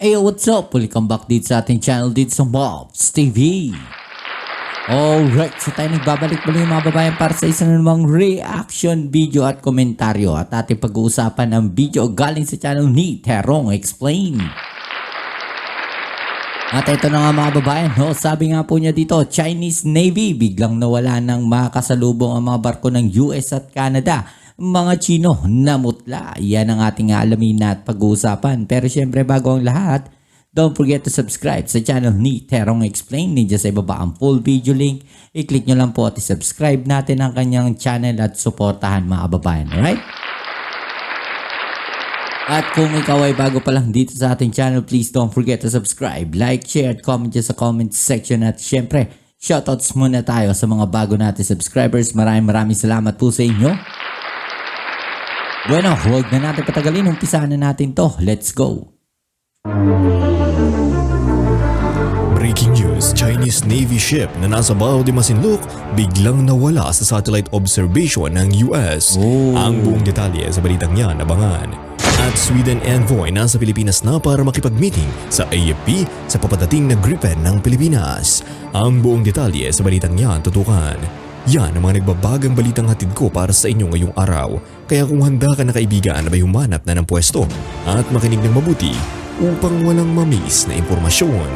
Hey, what's up? Welcome back dito sa ating channel dito sa Mobs TV. Alright, so tayo nagbabalik muli mga babayan para sa isang namang reaction video at komentaryo. At ating pag-uusapan ng video galing sa channel ni Terong Explain. At ito na nga mga babayan, no? Sabi nga po niya dito, Chinese Navy biglang nawala ng makasalubong ang mga barko ng US at Canada. Mga Chino namutla. Yan ang ating alamin at pag-uusapan. Pero syempre bago ang lahat, don't forget to subscribe sa channel ni Terong Explain. Nandiyan sa ibaba ang full video link. I-click nyo lang po at i-subscribe natin ang kanyang channel at suportahan mga babayan. Alright? At kung ikaw ay bago pa lang dito sa ating channel, please don't forget to subscribe, like, share at comment dyan sa comment section. At syempre, shoutouts muna tayo sa mga bago natin subscribers. Maraming salamat po sa inyo. Bueno, huwag na natin patagalin. Umpisahan na natin to. Let's go. Breaking news, Chinese Navy ship na nasa Baho de Masinloc biglang nawala sa satellite observation ng US. Ang buong detalye sa balitang yan, abangan. At Sweden envoy nasa Pilipinas na para makipag-meeting sa AFP sa papadating na Gripen ng Pilipinas. Ang buong detalye sa balitang yan, tutukan. Yan ang mga nagbabagang balitang hatid ko para sa inyo ngayong araw. Kaya kung handa ka na kaibigan, abay humanap na ng pwesto at makinig ng mabuti upang walang mamiss na impormasyon.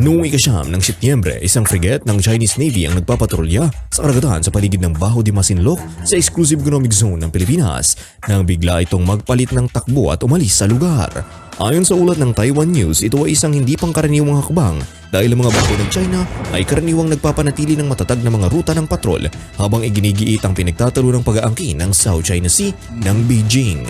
Noong ika-9 ng Setyembre, isang frigate ng Chinese Navy ang nagpapatrolya sa karagatan sa paligid ng Baho de Masinloc sa Exclusive Economic Zone ng Pilipinas nang bigla itong magpalit ng takbo at umalis sa lugar. Ayon sa ulat ng Taiwan News, ito ay isang hindi pangkaraniwang hakbang dahil ang mga barko ng China ay karaniwang nagpapanatili ng matatag na mga ruta ng patrol habang iginigiit ang pinagtatalo ng pag-aangkin ng South China Sea ng Beijing.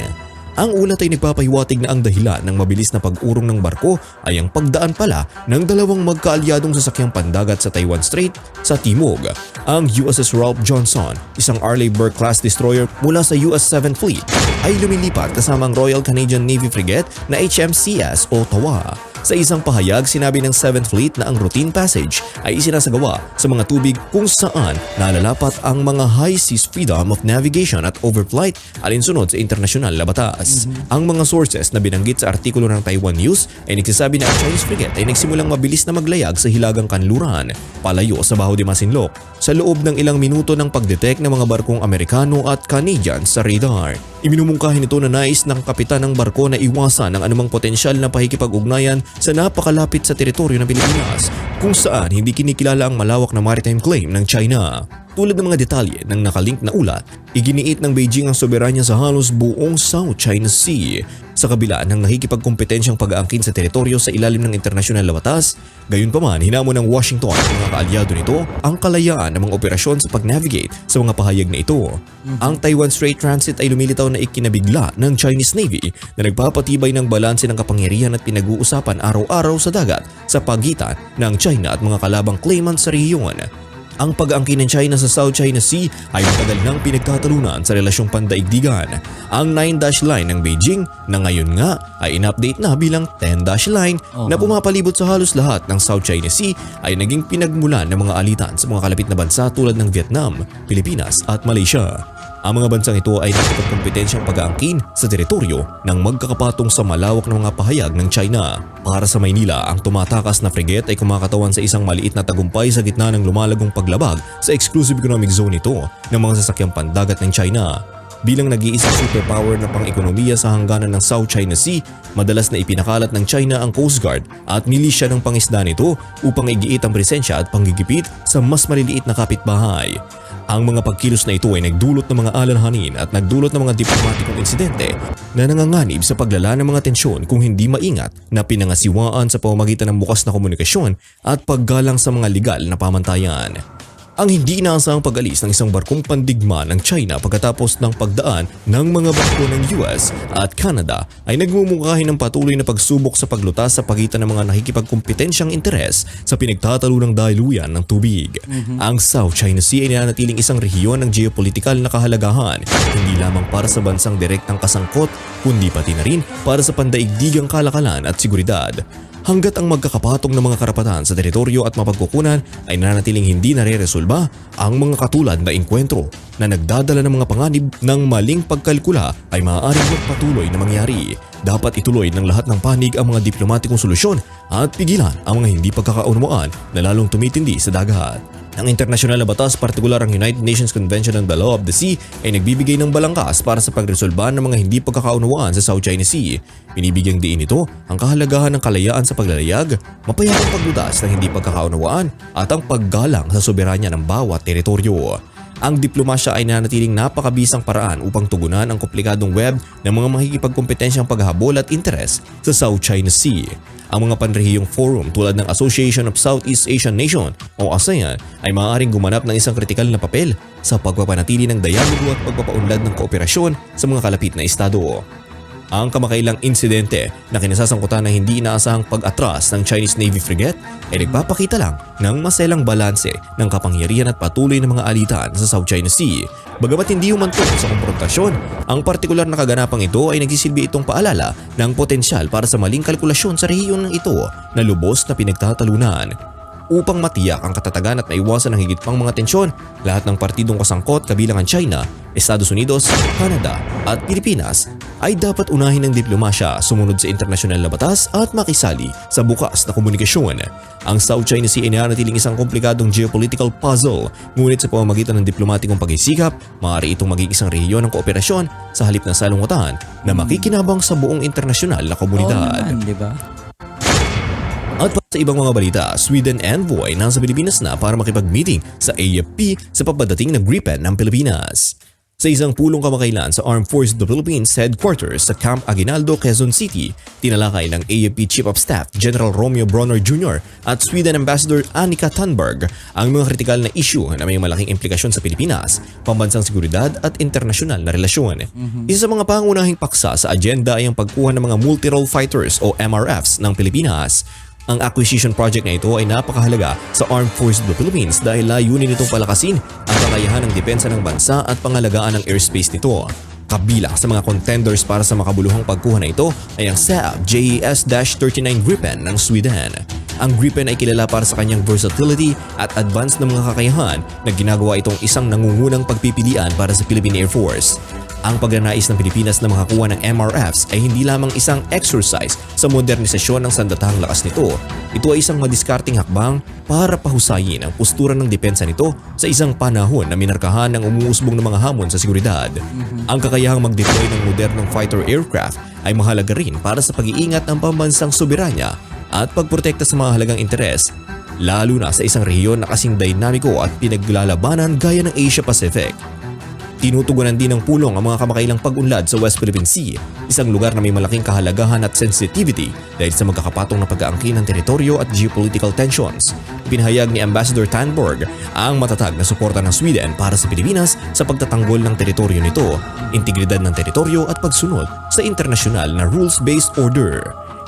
Ang ulat ay nagpapahiwatig na ang dahilan ng mabilis na pag-urong ng barko ay ang pagdaan pala ng dalawang magkaalyadong sasakyang pandagat sa Taiwan Strait sa timog. Ang USS Ralph Johnson, isang Arleigh Burke-class destroyer mula sa US 7th Fleet, ay lumilipat kasama ang Royal Canadian Navy frigate na HMCS Ottawa. Sa isang pahayag, sinabi ng 7th Fleet na ang routine passage ay isinasagawa sa mga tubig kung saan nalalapat ang mga high seas freedom of navigation at overflight alinsunod sa internasyonal na batas. Ang mga sources na binanggit sa artikulo ng Taiwan News ay nagsasabi na ang Chinese frigate ay nagsimulang mabilis na maglayag sa hilagang kanluran, palayo sa Baho de Masinloc, sa loob ng ilang minuto ng pagdetect ng mga barkong Amerikano at Canadian sa radar. Iminumungkahin ito na nais ng kapitan ng barko na iwasan ang anumang potensyal na pakikipag-ugnayan sa napakalapit sa teritoryo ng Pilipinas kung saan hindi kinikilala ang malawak na maritime claim ng China. Tulad ng mga detalye ng nakalink na ulat, iginiit ng Beijing ang soberanya sa halos buong South China Sea. Sa kabila ng nakikipagkompetensyang pag-aangkin sa teritoryo sa ilalim ng internasyonal na batas, gayunpaman hinamon ng Washington at mga kaalyado nito ang kalayaan ng mga operasyon sa pag-navigate sa mga pahayag na ito. Ang Taiwan Strait Transit ay lumilitaw na ikinabigla ng Chinese Navy na nagpapatibay ng balanse ng kapangyarihan at pinag-uusapan araw-araw sa dagat sa pagitan ng China at mga kalabang claimant sa rehiyon. Ang pag-aangkin ng China sa South China Sea ay matagal nang pinagtatalunan sa relasyong pandaigdigan. Ang 9-dash line ng Beijing na ngayon nga ay in-update na bilang 10-dash line na pumapalibot sa halos lahat ng South China Sea ay naging pinagmulan ng mga alitan sa mga kalapit na bansa tulad ng Vietnam, Pilipinas at Malaysia. Ang mga bansang ito ay nakikipagkompetensyang pag-aangkin sa teritoryo ng magkakapatong sa malawak na mga pahayag ng China. Para sa Maynila, ang tumatakas na frigate ay kumakatawan sa isang maliit na tagumpay sa gitna ng lumalagong paglabag sa exclusive economic zone nito ng mga sasakyang pandagat ng China. Bilang nag-iisang superpower na pang-ekonomiya sa hangganan ng South China Sea, madalas na ipinakalat ng China ang Coast Guard at milisya ng pangisda nito upang igiit ang presensya at panggigipit sa mas maliliit na kapitbahay. Ang mga pagkilos na ito ay nagdulot ng mga alanhanin at nagdulot ng mga diplomatikong insidente na nanganganib sa paglala ng mga tensyon kung hindi maingat na pinangasiwaan sa pamamagitan ng bukas na komunikasyon at paggalang sa mga legal na pamantayan. Ang hindi inaasahang pag-alis ng isang barkong pandigma ng China pagkatapos ng pagdaan ng mga barko ng US at Canada ay nagmumungkahi ng patuloy na pagsubok sa paglutas sa pagitan ng mga nakikipagkompetensyang interes sa pinagtatalo ng daluyan ng tubig. Ang South China Sea ay nanatiling isang rehiyon ng geopolitikal na kahalagahan, hindi lamang para sa bansang direktang kasangkot, kundi pati na rin para sa pandaigdigang kalakalan at seguridad. Hanggat ang magkakapatong ng mga karapatan sa teritoryo at mapagkukunan ay nanatiling hindi nare-resolba maresolba ang mga katulad na engkwentro na nagdadala ng mga panganib ng maling pagkalkula ay maaaring magpatuloy na mangyari. Dapat ituloy ng lahat ng panig ang mga diplomatikong solusyon at pigilan ang mga hindi pagkakaunawaan na lalong tumitindi sa dagat. Ang internasyonal na batas, partikular ang United Nations Convention on the Law of the Sea, ay nagbibigay ng balangkas para sa pagresolba ng mga hindi pagkakaunawaan sa South China Sea. Binibigyang diin ito ang kahalagahan ng kalayaan sa paglalayag, mapayapang paglutas ng hindi pagkakaunawaan at ang paggalang sa soberanya ng bawat teritoryo. Ang diplomasya ay nanatiling napakabisang paraan upang tugunan ang komplikadong web ng mga makikipagkompetensyang paghahabol at interes sa South China Sea. Ang mga panrehiyong forum tulad ng Association of Southeast Asian Nations o ASEAN ay maaaring gumanap ng isang kritikal na papel sa pagpapanatili ng dialogo at pagpapaunlad ng kooperasyon sa mga kalapit na estado. Ang kamakailang insidente na kinasasangkutan ng hindi inaasahang pag-atras ng Chinese Navy frigate ay nagpapakita lang ng maselang balanse ng kapangyarihan at patuloy na mga alitan sa South China Sea. Bagamat hindi humantong sa konfrontasyon, ang partikular na kaganapang ito ay nagsisilbi itong paalala ng potensyal para sa maling kalkulasyon sa rehiyon ng ito na lubos na pinagtatalunan. Upang matiyak ang katatagan at maiwasan ang higit pang mga tensyon, lahat ng partidong kasangkot kabilang ang China, Estados Unidos, Canada at Pilipinas ay dapat unahin ng diplomasya, sumunod sa internasyonal na batas at makisali sa bukas na komunikasyon. Ang South China Sea ay nanatiling isang komplikadong geopolitical puzzle, ngunit sa pamamagitan ng diplomatikong pagsisikap, maaari itong maging isang rehiyon ng kooperasyon sa halip na salungatan na makikinabang sa buong internasyonal na komunidad. Oo naman, di ba? At para sa ibang mga balita, Sweden envoy nasa Pilipinas na para makipag-meeting sa AFP sa papadating na Gripen ng Pilipinas. Sa isang pulong kamakailan sa Armed Forces of the Philippines headquarters sa Camp Aguinaldo, Quezon City, tinalakay ng AFP Chief of Staff General Romeo Bronner Jr. at Sweden Ambassador Annika Thunberg ang mga kritikal na issue na may malaking implikasyon sa Pilipinas, pambansang seguridad at internasyonal na relasyon. Isa sa mga pangunahing paksa sa agenda ay ang pagkuha ng mga multi-role fighters o MRFs ng Pilipinas. Ang acquisition project na ito ay napakahalaga sa Armed Forces of the Philippines dahil layunin itong palakasin ang kakayahan ng depensa ng bansa at pangalagaan ng airspace nito. Kabilang sa mga contenders para sa makabuluhang pagkuha na ito ay ang Saab JAS-39 Gripen ng Sweden. Ang Gripen ay kilala para sa kanyang versatility at advanced na mga kakayahan na ginagawa itong isang nangungunang pagpipilian para sa Philippine Air Force. Ang pagnanais ng Pilipinas na makakuha ng MRFs ay hindi lamang isang exercise sa modernisasyon ng sandatahang lakas nito. Ito ay isang madiskarteng hakbang para pahusayin ang postura ng depensa nito sa isang panahon na minarkahan ng umuusbong na mga hamon sa seguridad. Ang kakayahang mag-deploy ng modernong fighter aircraft ay mahalaga rin para sa pag-iingat ng pambansang soberanya at pagprotekta sa mga halagang interes, lalo na sa isang rehiyon na kasing dinamiko at pinaglalabanan gaya ng Asia Pacific. Tinutugunan din ng pulong ang mga kamakailang pag-unlad sa West Philippine Sea, isang lugar na may malaking kahalagahan at sensitivity dahil sa magkakapatong na pag-aangkin ng teritoryo at geopolitical tensions. Pinahayag ni Ambassador Thunberg ang matatag na suporta ng Sweden para sa Pilipinas sa pagtatanggol ng teritoryo nito, integridad ng teritoryo at pagsunod sa internasyonal na rules-based order.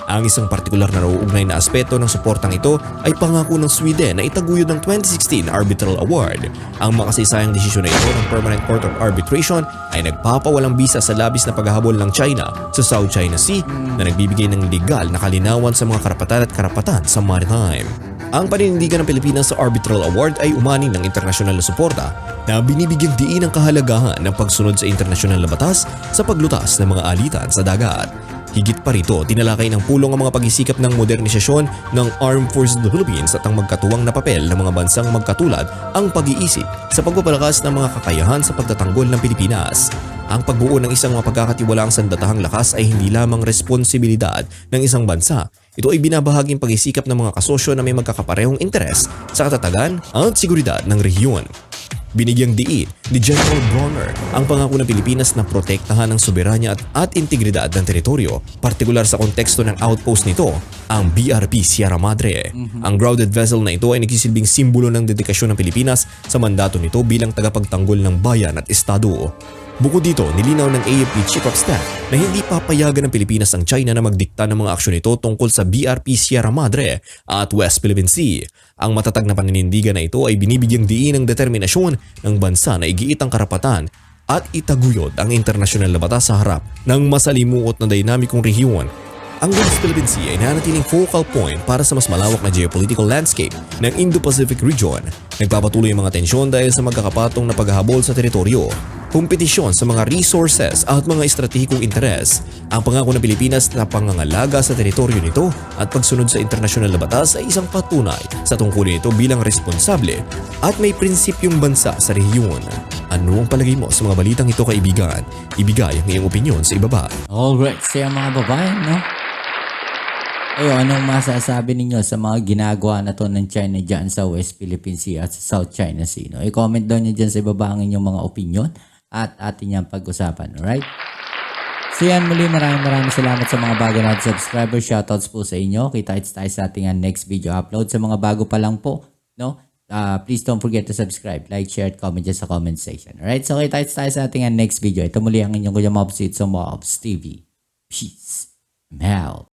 Ang isang partikular na nauugnay na aspeto ng suportang ito ay pangako ng Sweden na itaguyod ng 2016 Arbitral Award. Ang makasaysayang desisyon na ito ng Permanent Court of Arbitration ay nagpapawalang bisa sa labis na paghahabol ng China sa South China Sea na nagbibigay ng legal na kalinawan sa mga karapatan sa maritime. Ang paninindigan ng Pilipinas sa Arbitral Award ay umani ng internasyonal na suporta na binibigyang diin ang kahalagahan ng pagsunod sa internasyonal na batas sa paglutas ng mga alitan sa dagat. Higit pa rito, tinalakay ng pulong ang mga pagsisikap ng modernisasyon ng Armed Forces of the Philippines at ang magkatuwang na papel ng mga bansang magkatulad ang pag-iisip sa pagpapalakas ng mga kakayahan sa pagtatanggol ng Pilipinas. Ang pagbuo ng isang mapagkakatiwalaang sandatahang lakas ay hindi lamang responsibilidad ng isang bansa. Ito ay binabahaging pag-isikap ng mga kasosyo na may magkakaparehong interes sa katatagan at seguridad ng rehiyon. Binigyang diin ni General Bronner ang pangako ng Pilipinas na protektahan ang soberanya at integridad ng teritoryo, partikular sa konteksto ng outpost nito, ang BRP Sierra Madre. Ang grounded vessel na ito ay nagsisilbing simbolo ng dedikasyon ng Pilipinas sa mandato nito bilang tagapagtanggol ng bayan at estado. Bukod dito, nilinaw ng AFP Chief of Staff na hindi papayagan ng Pilipinas ang China na magdikta ng mga aksyon nito tungkol sa BRP Sierra Madre at West Philippine Sea. Ang matatag na paninindigan na ito ay binibigyang diin ng determinasyon ng bansa na igiit ang karapatan at itaguyod ang internasyonal na batas sa harap ng masalimuot na dinamikong rehiyon Ang West Philippine Sea ay nanatiling focal point para sa mas malawak na geopolitical landscape ng Indo-Pacific region. Nagpapatuloy ang mga tensyon dahil sa magkakapatong na paghahabol sa teritoryo, kompetisyon sa mga resources at mga estratehikong interes. Ang pangako ng Pilipinas na pangangalaga sa teritoryo nito at pagsunod sa internasyonal na batas ay isang patunay sa tungkulin nito bilang responsable at may prinsipyong bansa sa rehiyon. Ano ang palagay mo sa mga balitang ito, kaibigan? Ibigay ang iyong opinyon sa ibaba. Alright, siya mga babae, no? Ayun, anong masasabi ninyo sa mga ginagawa na to ng China dyan sa West Philippine Sea at sa South China Sea? No? I-comment down nyo dyan sa ibaba ang inyong mga opinion at atin yung pag-usapan. Alright? So yan, muli maraming salamat sa mga bago natin subscribers. Shoutouts po sa inyo. Kita-kits tayo sa ating next video upload. Sa mga bago pa lang po, no? Please don't forget to subscribe, like, share, at comment dyan sa comment section. Alright? So kita-kits tayo sa ating next video. Ito muli ang inyong Kuya Mobs. It's a Mobs TV. Peace. I'm out.